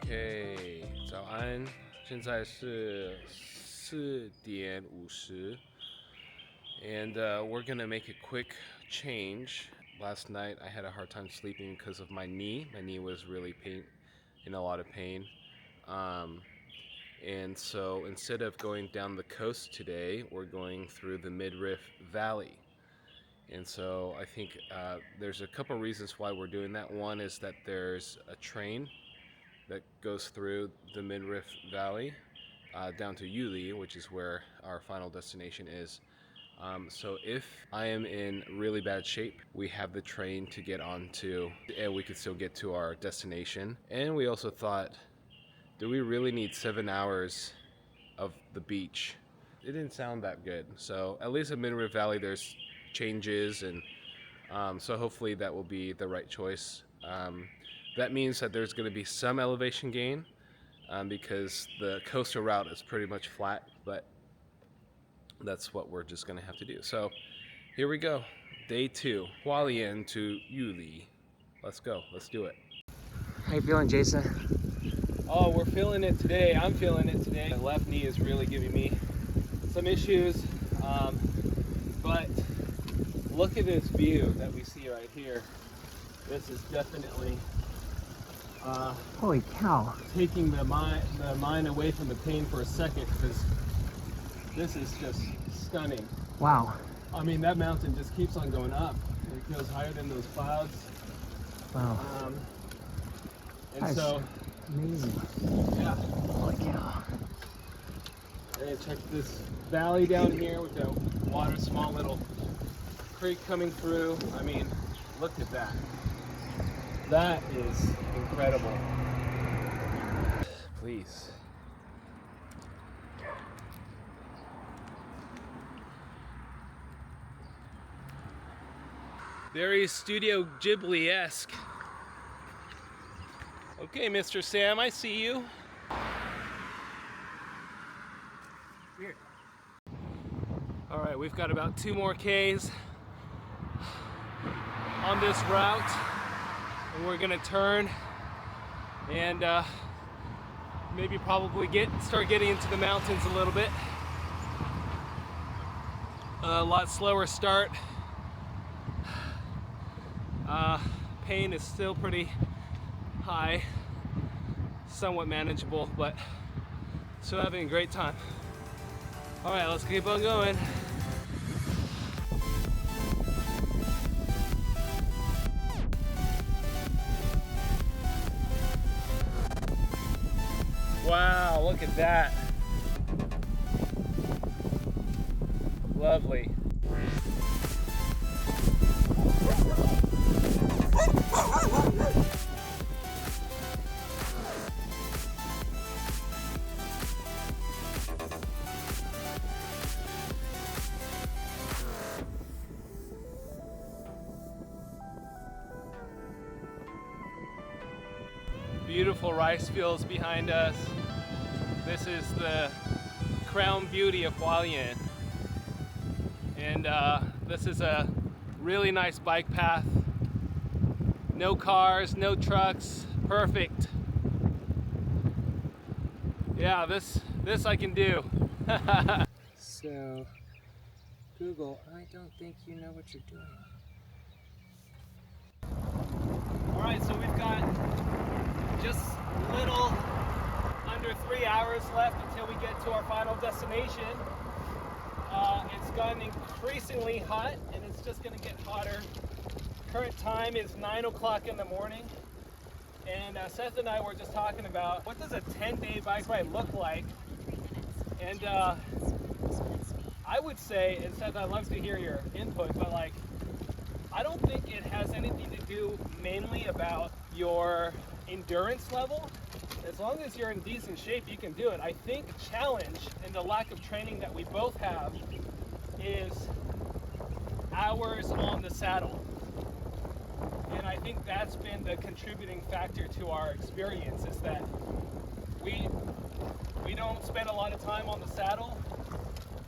OK， 早安，现在是4:50 and we're gonna make a quick change. Last night I had a hard time sleeping because of my knee. My knee was really in a lot of pain. And so instead of going down the coast today, we're going through the Midriff Valley. And so I think there's a couple reasons why we're doing that. One is that there's a train that goes through the Midriff Valley down to Yuli, which is where our final destination is. So if I am in really bad shape, we have the train to get onto, and we could still get to our destination. And we also thought, do we really need 7 hours of the beach? It didn't sound that good. So at least at Midriff Valley, there's changes, and so hopefully that will be the right choice. That means that there's going to be some elevation gain because the coastal route is pretty much flat, but that's what we're just going to have to do. So here we go. Day 2, Hualien to Yuli. Let's go. Let's do it. How you feeling, Jason? Oh, we're feeling it today. I'm feeling it today. My left knee is really giving me some issues, but look at this view that we see right here. This is definitely holy cow, taking the mind away from the pain for a second, because this is just stunning. Wow. I mean, that mountain just keeps on going up. It goes higher than those clouds. Wow. And that's so amazing. yeah. Holy cow. And check this valley down here with the water, small little creek coming through. I mean, look at that. That is incredible. Please. Very Studio Ghibli-esque. Okay, Mr. Sam, I see you. Weird. All right, we've got about 2 more Ks on this route, and we're gonna turn and maybe probably start getting into the mountains a little bit. A lot slower start. Pain is still pretty high, somewhat manageable, but still having a great time. All right, let's keep on going. Wow, look at that. Lovely. Beautiful rice fields behind us. This is the crown beauty of Hualien. And this is a really nice bike path. No cars, no trucks, perfect. Yeah, this I can do. So, Google, I don't think you know what you're doing. All right, so we've got just a little under 3 hours left until we get to our final destination. It's gotten increasingly hot, and it's just gonna get hotter. Current time is 9 o'clock in the morning, and Seth and I were just talking about what does a 10-day bike ride look like. And I would say, and Seth, I'd love to hear your input, but like, I don't think it has anything to do mainly about your endurance level. As long as you're in decent shape, you can do it. I think challenge and the lack of training that we both have is hours on the saddle. And I think that's been the contributing factor to our experience, is that we don't spend a lot of time on the saddle,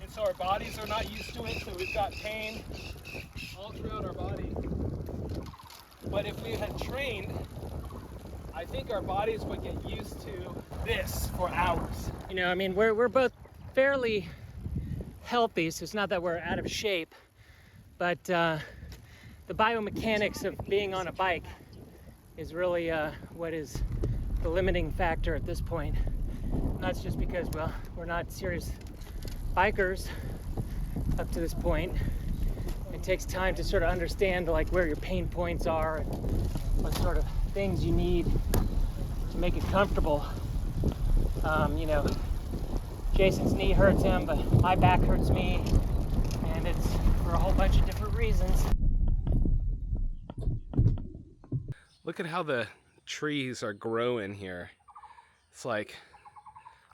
and so our bodies are not used to it, so we've got pain all throughout our body. But if we had trained, I think our bodies would get used to this for hours. You know, I mean, we're both fairly healthy, so it's not that we're out of shape, but the biomechanics of being on a bike is really what is the limiting factor at this point. And that's just because, well, we're not serious bikers up to this point. It takes time to sort of understand like where your pain points are and what sort of things you need to make it comfortable. You know, Jason's knee hurts him, but my back hurts me, and it's for a whole bunch of different reasons. Look at how the trees are growing here. It's like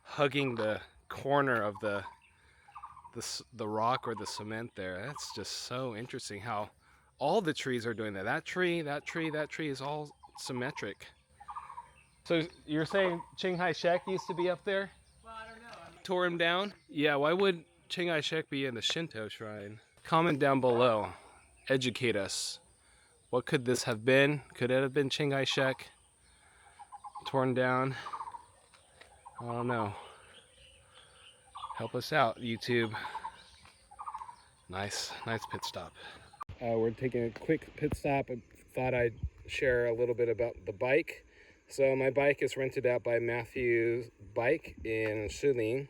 hugging the corner of the rock or the cement there. That's just so interesting how all the trees are doing that. That tree is all symmetric. So you're saying Chiang Kai-shek used to be up there? Well, I don't know. Tore him down? Yeah, why would Chiang Kai-shek be in the Shinto shrine? Comment down below. Educate us. What could this have been? Could it have been Chiang Kai-shek? Torn down? I don't know. Help us out, YouTube. Nice pit stop. We're taking a quick pit stop. I thought I'd share a little bit about the bike. So my bike is rented out by Matthew's Bike in Hualien.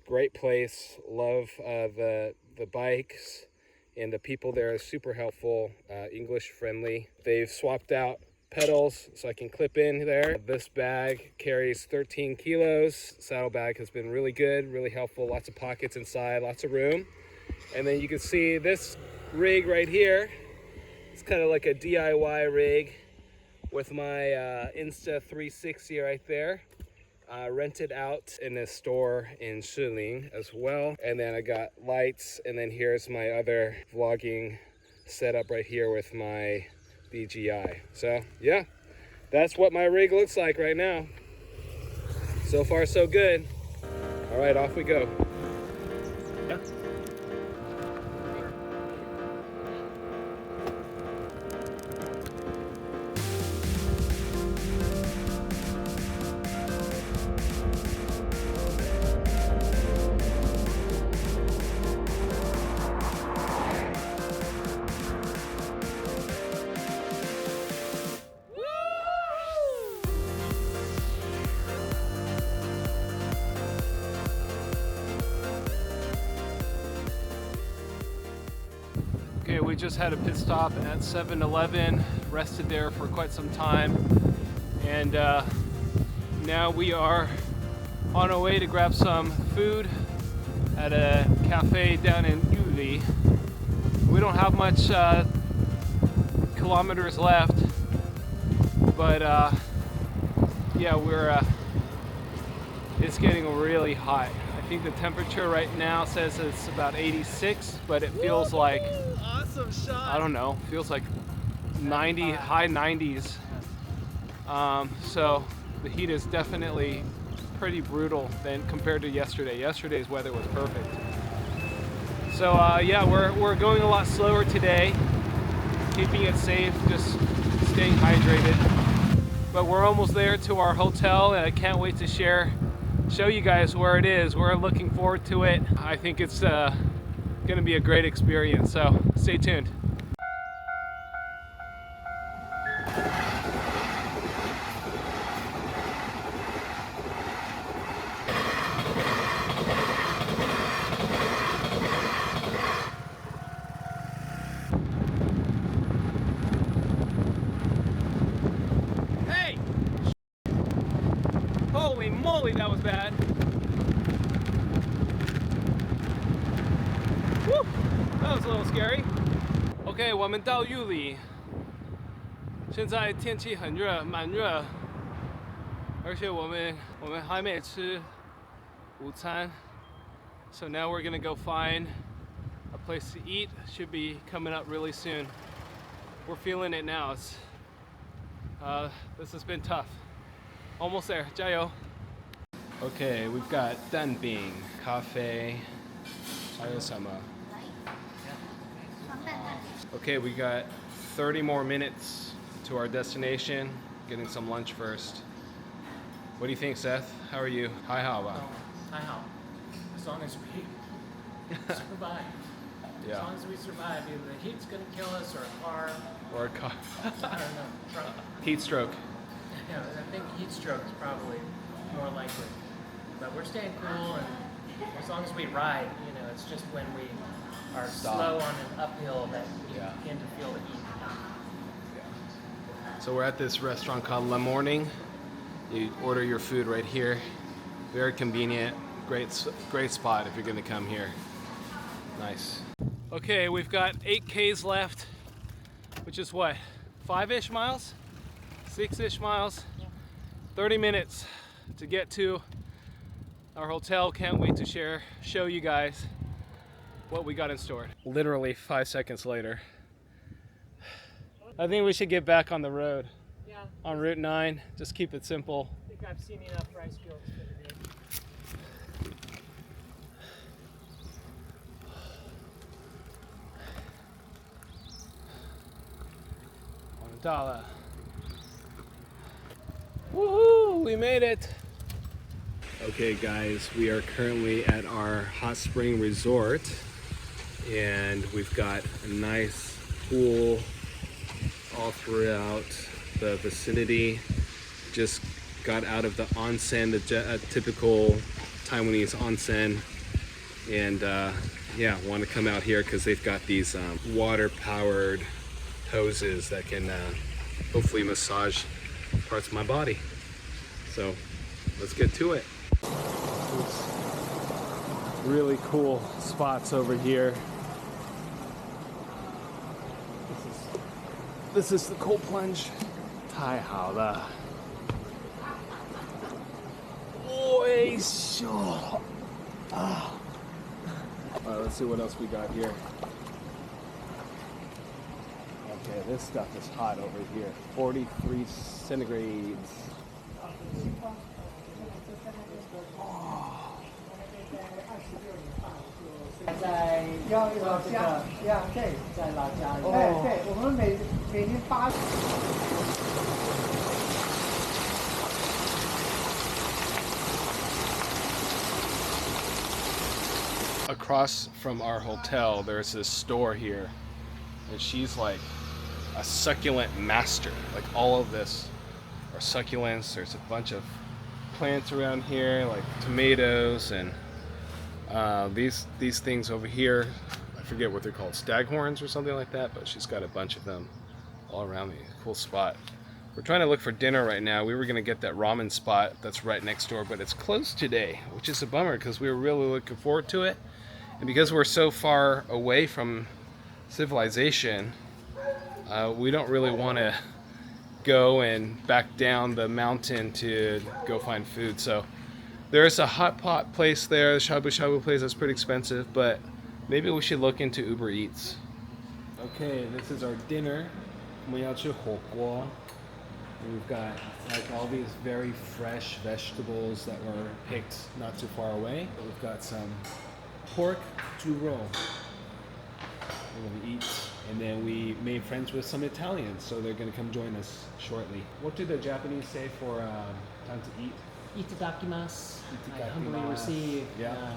Great place. Love the bikes, and the people there are super helpful, English friendly. They've swapped out pedals so I can clip in there. This bag carries 13 kilos. Saddlebag has been really good, really helpful. Lots of pockets inside, lots of room. And then you can see this rig right here. It's kind of like a DIY rig with my Insta 360 right there. Rented out in a store in Hualien as well. And then I got lights, and then here's my other vlogging setup right here with my DJI. So yeah, that's what my rig looks like right now. So far so good. All right, off we go. Yeah. Okay, we just had a pit stop at 7-Eleven, rested there for quite some time, and now we are on our way to grab some food at a cafe down in Yuli. We don't have much kilometers left, but yeah, it's getting really hot. I think the temperature right now says it's about 86, but it feels like, Awesome shot. I don't know, feels like 90, high 90s. So the heat is definitely pretty brutal than compared to yesterday. Yesterday's weather was perfect. So yeah, we're going a lot slower today, keeping it safe, just staying hydrated. But we're almost there to our hotel, and I can't wait to show you guys where it is. We're looking forward to it. I think it's gonna be a great experience, so stay tuned. Hey! Holy moly, that was bad. Woo! That was a little scary. Okay, 我们到玉里。现在天气很热，蛮热，而且我们还没吃午餐。So now we're gonna go find a place to eat. Should be coming up really soon. We're feeling it now. This has been tough. Almost there. 加油. Okay, we've got 蛋饼, coffee. 还有什么? Okay, we got 30 more minutes to our destination. getting some lunch first. What do you think, Seth? How are you? Hi, how? Hi, how? As long as we survive. Yeah. As long as we survive, either the heat's gonna kill us or a car. Or a car. I don't know. Heat stroke. Yeah, I think heat stroke is probably more likely. But we're staying cool, and as long as we ride, you know, it's just when we are slow on an uphill that you begin to feel the heat. So we're at this restaurant called Le Morning. You order your food right here. Very convenient. Great spot if you're gonna come here. Nice. Okay, we've got 8 Ks left, which is what, 5-ish miles? 6-ish miles? 30 minutes to get to our hotel. Can't wait to show you guys what we got in store. Literally 5 seconds later. I think we should get back on the road. Yeah. On Route 9, just keep it simple. I think I've seen enough rice fields for today. $1. Woohoo! We made it! Okay guys, we are currently at our hot spring resort and we've got a nice pool all throughout the vicinity. Just got out of the onsen, the typical Taiwanese onsen, and yeah, want to come out here because they've got these water-powered hoses that can hopefully massage parts of my body. So let's get to it. Really cool spots over here. This is the cold-plunge. 太好了。Alright, let's see what else we got here. Okay, this stuff is hot over here. 43 centigrades. Across from our hotel, there's this store here, and she's like a succulent master. Like all of this are succulents. There's a bunch of plants around here, like tomatoes and these things over here. I forget what they're called, staghorns or something like that. But she's got a bunch of them all around me. Cool spot. We're trying to look for dinner right now. We were gonna get that ramen spot that's right next door, but it's closed today, which is a bummer because we were really looking forward to it. And because we're so far away from civilization, we don't really want to go and back down the mountain to go find food. So there's a hot pot place there, the shabu shabu place that's pretty expensive, but maybe we should look into Uber Eats. Okay, this is our dinner. 我们要吃火锅. We've got like all these very fresh vegetables that were picked not too far away. We've got some pork roll. We're gonna eat, and then we made friends with some Italians, so they're gonna come join us shortly. What do the Japanese say for time to eat? Itadakimasu. I humbly Itadakimasu. receive. Yeah.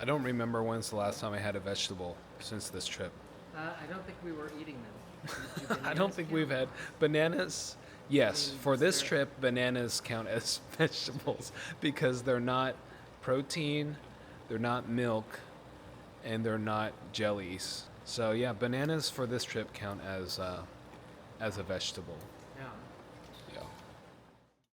I don't remember when's the last time I had a vegetable since this trip. I don't think we were eating them. I don't think we've had bananas. Yes, for this trip, bananas count as vegetables because they're not protein, they're not milk, and they're not jellies. So yeah, bananas for this trip count as a vegetable. Yeah. Yeah.